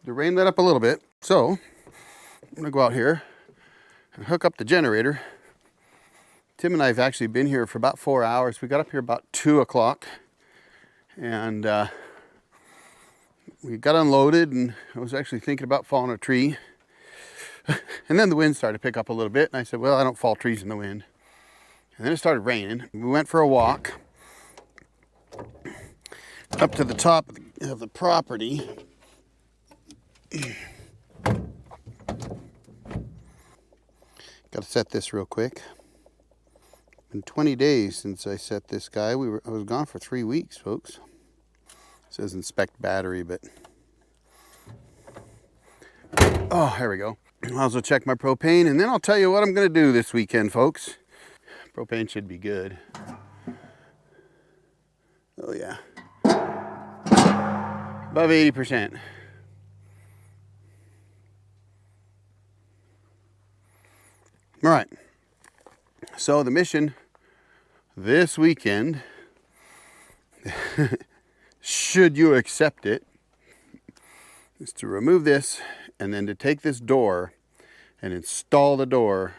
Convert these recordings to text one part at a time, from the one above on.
the rain let up a little bit. So I'm gonna go out here and hook up the generator. Tim and I have actually been here for about 4 hours. We got up here about 2 o'clock and we got unloaded, and I was actually thinking about falling a tree. And then the wind started to pick up a little bit, and I said, well, I don't fall trees in the wind. And then it started raining. We went for a walk up to the top of the property. Got to set this real quick. Been 20 days since I set this guy. I was gone for 3 weeks, folks. It says inspect battery, but oh, here we go. I'll also check my propane, and then I'll tell you what I'm going to do this weekend, folks. Propane should be good. Oh yeah, above 80%. All right, so the mission this weekend, should you accept it, is to remove this and then to take this door and install the door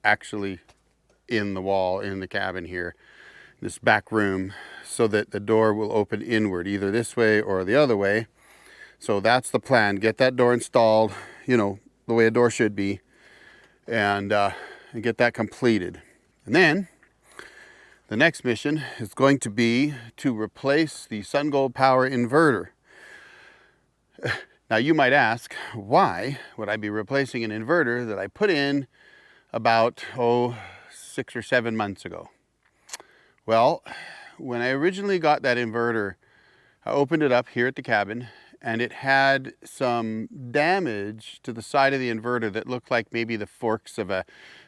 actually in the wall in the cabin here, this back room, so that the door will open inward, either this way or the other way. So that's the plan. Get that door installed, you know, the way a door should be, and get that completed. And then the next mission is going to be to replace the SunGold Power inverter. Now you might ask, why would I be replacing an inverter that I put in about 6 or 7 months ago? Well, when I originally got that inverter, I opened it up here at the cabin, and it had some damage to the side of the inverter that looked like maybe the forks of a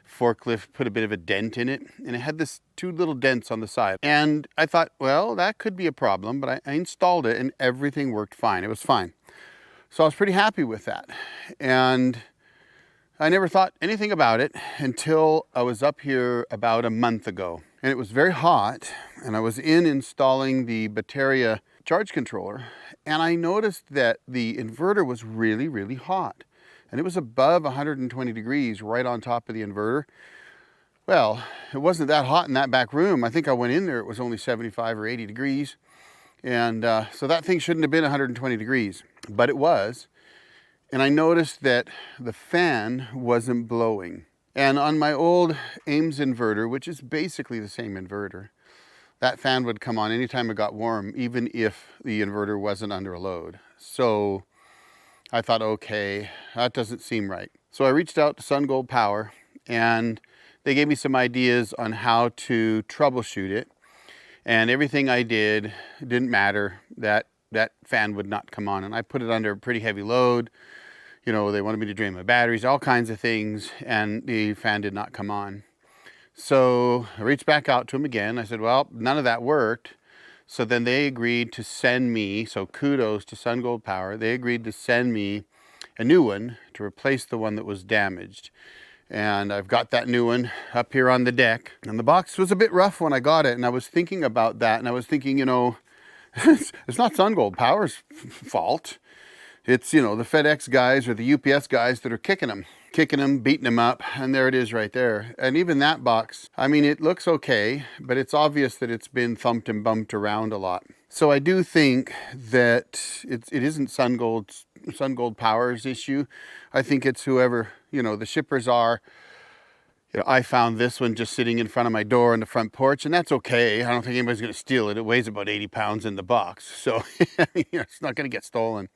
forklift put a bit of a dent in it, and it had this 2 little dents on the side. And I thought, well, that could be a problem, but I installed it and everything worked fine. It was fine. So I was pretty happy with that. And I never thought anything about it until I was up here about a month ago. And it was very hot, and I was installing the bateria charge controller, and I noticed that the inverter was really, really hot. And it was above 120 degrees right on top of the inverter. Well, it wasn't that hot in that back room. I think I went in there, it was only 75 or 80 degrees. And so that thing shouldn't have been 120 degrees, but it was. And I noticed that the fan wasn't blowing. And on my old Ames inverter, which is basically the same inverter, that fan would come on anytime it got warm, even if the inverter wasn't under a load. So I thought, okay, that doesn't seem right. So I reached out to SunGold Power, and they gave me some ideas on how to troubleshoot it. And everything I did, it didn't matter. That fan would not come on. And I put it under a pretty heavy load. You know, they wanted me to drain my batteries, all kinds of things, and the fan did not come on. So I reached back out to them again. I said, well, none of that worked. So then they agreed to send me, so kudos to SunGold Power, they agreed to send me a new one to replace the one that was damaged. And I've got that new one up here on the deck. And the box was a bit rough when I got it, and I was thinking about that, and I was thinking, you know, it's not SunGold Power's fault. It's, you know, the FedEx guys or the UPS guys that are kicking them, beating them up, and there it is right there. And even that box, I mean, it looks okay, but it's obvious that it's been thumped and bumped around a lot. So I do think that it isn't SunGold Power's issue. I think it's whoever, you know, the shippers are. You know, I found this one just sitting in front of my door on the front porch, and that's okay. I don't think anybody's going to steal it. It weighs about 80 pounds in the box, so you know, it's not going to get stolen.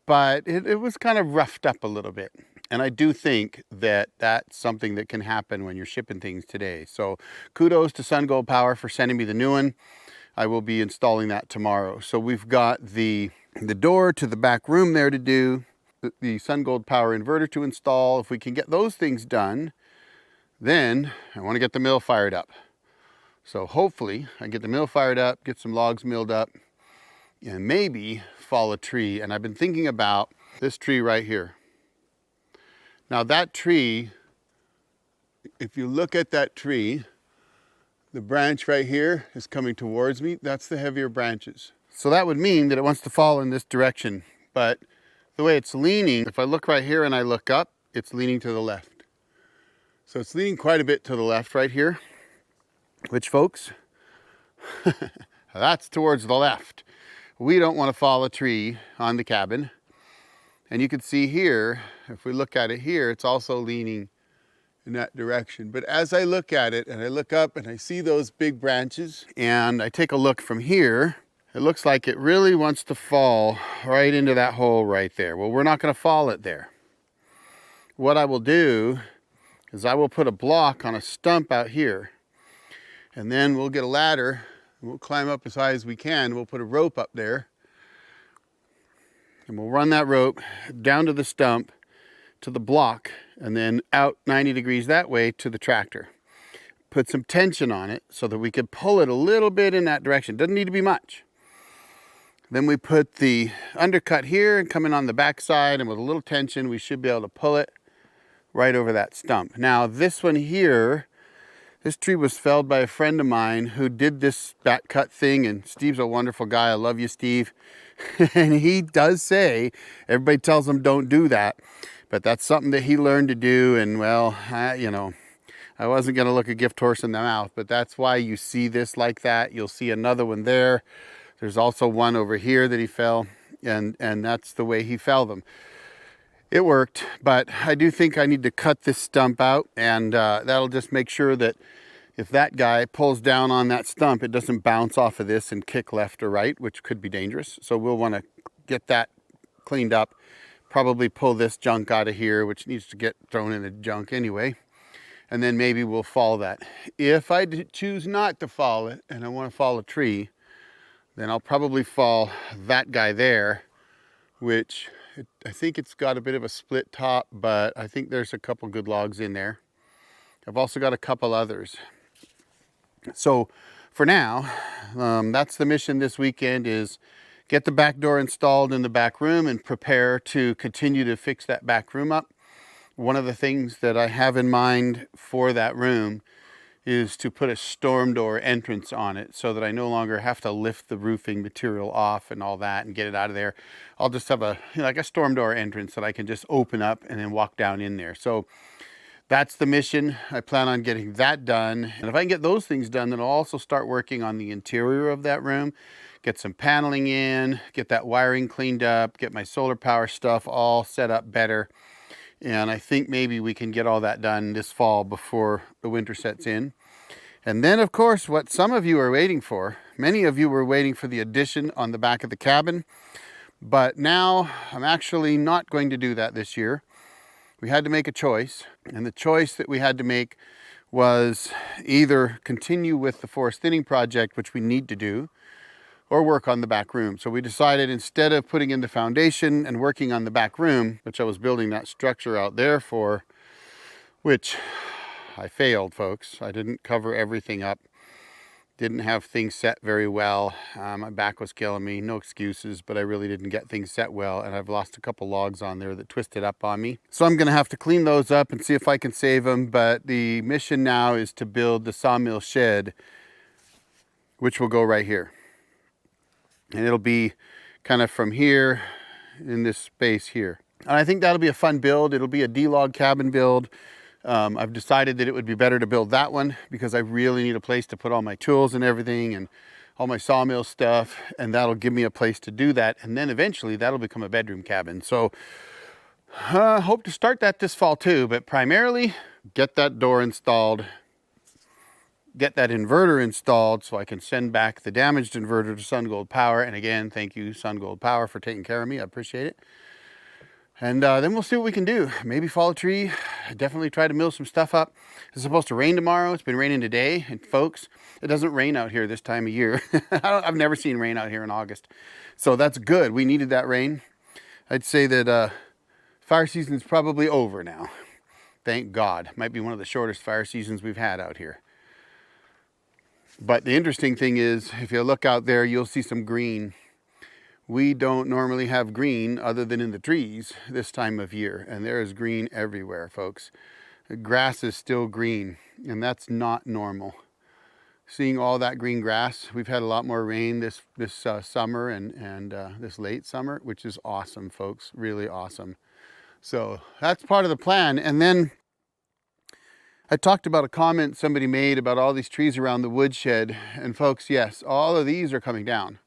But it was kind of roughed up a little bit. And I do think that that's something that can happen when you're shipping things today. So kudos to SunGold Power for sending me the new one. I will be installing that tomorrow. So we've got the door to the back room there to do, the SunGold Power inverter to install. If we can get those things done, then I want to get the mill fired up. So hopefully I get the mill fired up, get some logs milled up, and maybe fall a tree. And I've been thinking about this tree right here. Now that tree, if you look at that tree, the branch right here is coming towards me. That's the heavier branches. So that would mean that it wants to fall in this direction. But the way it's leaning, if I look right here and I look up, it's leaning to the left. So it's leaning quite a bit to the left right here, which, folks, that's towards the left. We don't want to fall a tree on the cabin. And you can see here, if we look at it here, it's also leaning in that direction. But as I look at it and I look up and I see those big branches and I take a look from here, it looks like it really wants to fall right into that hole right there. Well, we're not going to fall it there. What I will do is I will put a block on a stump out here, and then we'll get a ladder and we'll climb up as high as we can. We'll put a rope up there and we'll run that rope down to the stump, to the block, and then out 90 degrees that way to the tractor. Put some tension on it so that we could pull it a little bit in that direction. Doesn't need to be much. Then we put the undercut here and come in on the back side, and with a little tension we should be able to pull it right over that stump. Now this one here, this tree was felled by a friend of mine who did this back cut thing, and Steve's a wonderful guy. I love you, Steve. And he does say, everybody tells him don't do that, but that's something that he learned to do. And well, you know, I wasn't going to look a gift horse in the mouth, but that's why you see this like that. You'll see another one there. There's also one over here that he fell, and that's the way he fell them. It worked, but I do think I need to cut this stump out, and that'll just make sure that if that guy pulls down on that stump, it doesn't bounce off of this and kick left or right, which could be dangerous. So we'll want to get that cleaned up, probably pull this junk out of here, which needs to get thrown in the junk anyway, and then maybe we'll fall that. If I choose not to fall it and I want to fall a tree, then I'll probably fall that guy there, which I think it's got a bit of a split top, but I think there's a couple good logs in there. I've also got a couple others. So for now, that's the mission this weekend, is get the back door installed in the back room and prepare to continue to fix that back room up. One of the things that I have in mind for that room is to put a storm door entrance on it so that I no longer have to lift the roofing material off and all that and get it out of there. I'll just have like a storm door entrance that I can just open up and then walk down in there. So that's the mission. I plan on getting that done. And if I can get those things done, then I'll also start working on the interior of that room, get some paneling in, get that wiring cleaned up, get my solar power stuff all set up better. And I think maybe we can get all that done this fall before the winter sets in. And then, of course, what some of you are waiting for, many of you were waiting for the addition on the back of the cabin. But now I'm actually not going to do that this year. We had to make a choice. And the choice that we had to make was either continue with the forest thinning project, which we need to do, or work on the back room. So we decided, instead of putting in the foundation and working on the back room, which I was building that structure out there for, which I failed, folks. I didn't cover everything up. Didn't have things set very well. My back was killing me, no excuses, but I really didn't get things set well, and I've lost a couple logs on there that twisted up on me. So I'm gonna have to clean those up and see if I can save them, but the mission now is to build the sawmill shed, which will go right here. And it'll be kind of from here in this space here. And I think that'll be a fun build. It'll be a D-log cabin build. I've decided that it would be better to build that one because I really need a place to put all my tools and everything and all my sawmill stuff, and that'll give me a place to do that. And then eventually that'll become a bedroom cabin. So hope to start that this fall too, but primarily get that door installed, get that inverter installed so I can send back the damaged inverter to SunGold Power. And again, thank you, SunGold Power, for taking care of me. I appreciate it. And then we'll see what we can do. Maybe fall a tree. Definitely try to mill some stuff up. It's supposed to rain tomorrow. It's been raining today. And folks, it doesn't rain out here this time of year. I've never seen rain out here in August. So that's good. We needed that rain. I'd say that fire season's probably over now. Thank God. Might be one of the shortest fire seasons we've had out here. But the interesting thing is, if you look out there, you'll see some green. We don't normally have green other than in the trees this time of year, and there is green everywhere, folks. The grass is still green, and that's not normal. seeing all that green grass. We've had a lot more rain this summer and this late summer, which is awesome, folks, really awesome. So that's part of the plan. And then I talked about a comment somebody made about all these trees around the woodshed. And folks, yes, all of these are coming down.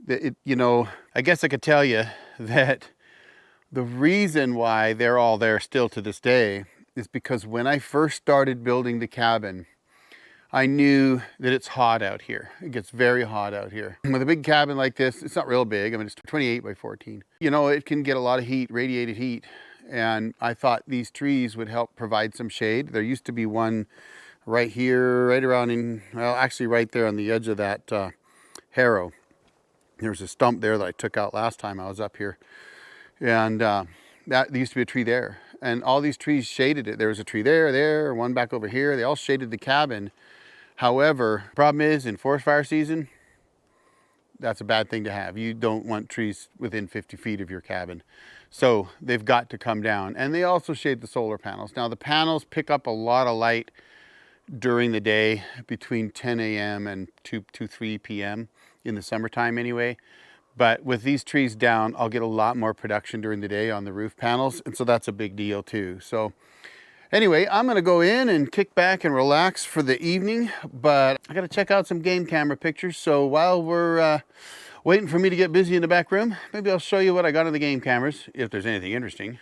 I guess I could tell you that the reason why they're all there still to this day is because when I first started building the cabin, I knew that it's hot out here. It gets very hot out here. With a big cabin like this, it's not real big. I mean, it's 28 by 14. It can get a lot of heat, radiated heat. And I thought these trees would help provide some shade. There used to be one right here, right around actually right there on the edge of that harrow. There's a stump there that I took out last time I was up here. And that there used to be a tree there. And all these trees shaded it. There was a tree there, one back over here. They all shaded the cabin. However, problem is in forest fire season, that's a bad thing to have. You don't want trees within 50 feet of your cabin. So they've got to come down. And they also shade the solar panels. Now the panels pick up a lot of light during the day between 10 a.m. and 3 p.m. in the summertime anyway. But with these trees down, I'll get a lot more production during the day on the roof panels. And so that's a big deal too. So anyway, I'm gonna go in and kick back and relax for the evening, but I gotta check out some game camera pictures. So while we're waiting for me to get busy in the back room, maybe I'll show you what I got on the game cameras, if there's anything interesting.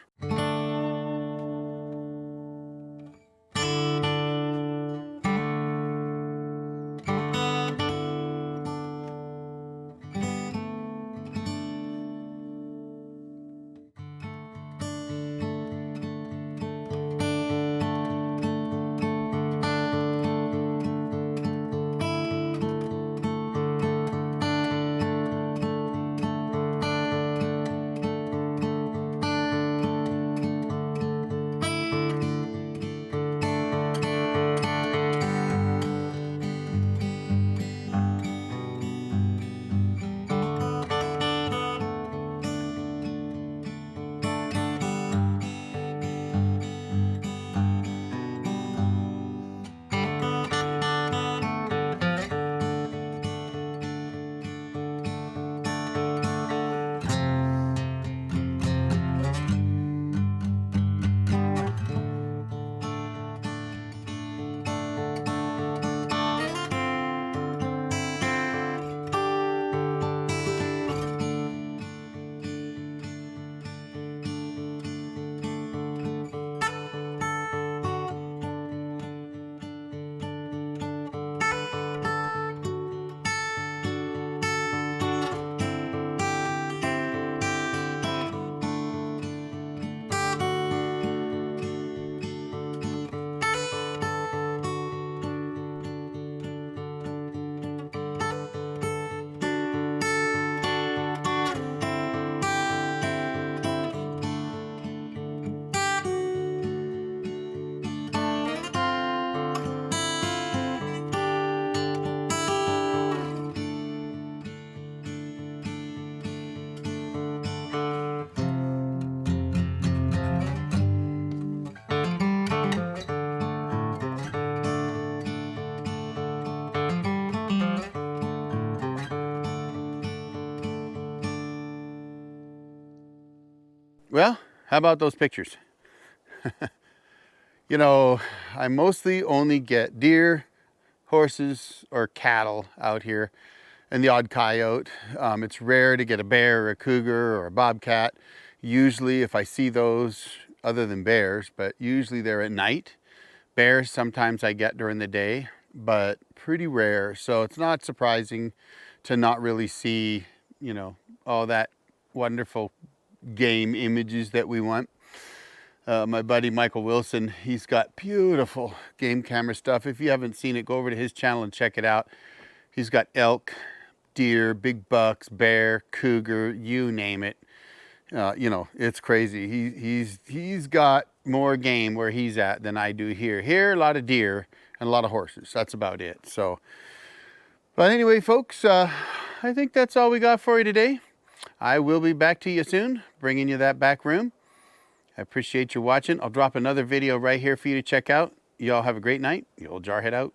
Well, how about those pictures? I mostly only get deer, horses, or cattle out here, and the odd coyote. It's rare to get a bear or a cougar or a bobcat. Usually, if I see those, other than bears, but usually they're at night. Bears sometimes I get during the day, but pretty rare. So it's not surprising to not really see, all that wonderful game images that we want. My buddy Michael Wilson, he's got beautiful game camera stuff. If you haven't seen it, go over to his channel and check it out. He's got elk, deer, big bucks, bear, cougar, you name it. It's crazy. He's got more game where he's at than I do here. Here, a lot of deer and a lot of horses. That's about it. So, but anyway, folks, I think that's all we got for you today. I will be back to you soon, bringing you that back room. I appreciate you watching. I'll drop another video right here for you to check out. Y'all have a great night. The old Jarhead out.